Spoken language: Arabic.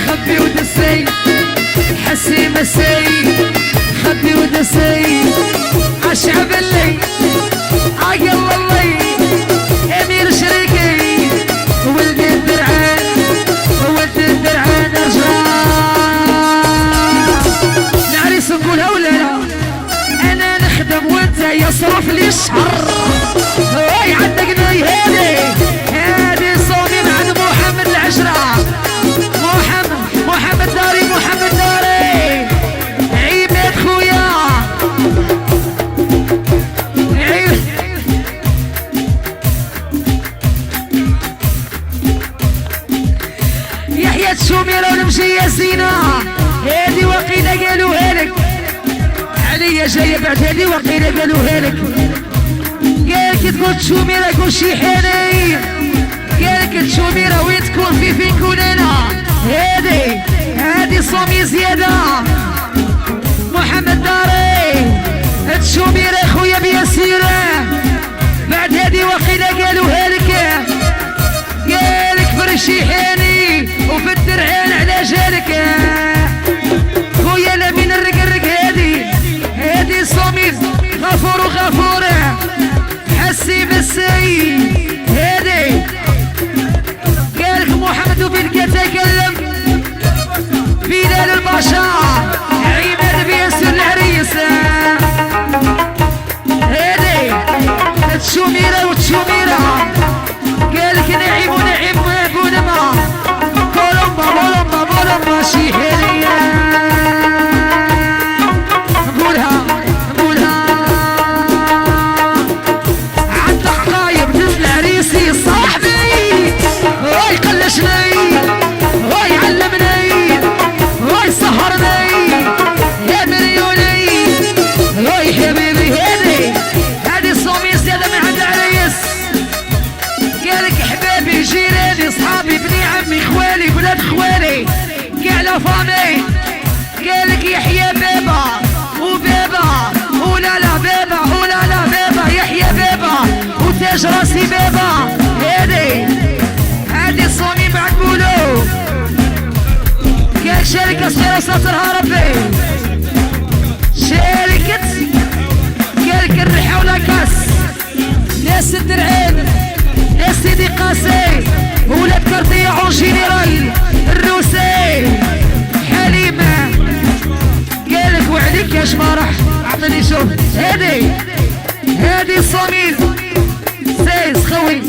خبي ودسي حسي مسي خبي ودسي عالشعب اللي عقل اللي امير شريكي ولد الدرعان ولد الدرعان رجال نعرس نقولها ولا لا انا نخدم وانت يصرف لي الشهر هاي عندك ناي هادي صومي بعد محمد العشرة محمد داري عيمات خويا يحيى الشوميرة ونمشي يا سينا هادي وقيلة قالوها لك عليا جاية بعد هادي وقيلة قالوها لك قالك تقول تشوميرة كل شي حاني قالك تشوميرة وين تكون فين كون انا هادي صومي زيادة محمد داري تشوميرة خويا بياسيرة بعد هادي وقيلة قالوها لك قالك فرشي حاني وفي الدرعان على جالك خويا لمين الرقرق هادي صومي غفورة حسي بالسي هادي قالك محمد وبيلقى تكلم بلال الباشا عماد بياسر العريس هادي تشوميرة قالك نعيم بونما بولمبا شي حيلية نقولها عند حقايب دم العريسي صاحبي هاي قلشني هاي علمني هاي سهرني يا مليوني هاي حبيبي هادي صومي زيادة من عند العريس قالك حبابي جيراني صحابي بني عمي خوالي بلاد خوالي قال فامي قالك يحيى بابا ولا لا بابا يحيى بابا وتاج راسي بابا هادي صومي بعد بولو قالك شركة صغيرة سطرها ربي شركة قالك الريحة ولا كاس ناس الدرعين يا سيدي قاسي ولاد كرطية عون جينيرال الروسي حليمة قالك وعليك يا شمارح عطني شوف هادي صميم سيس خوي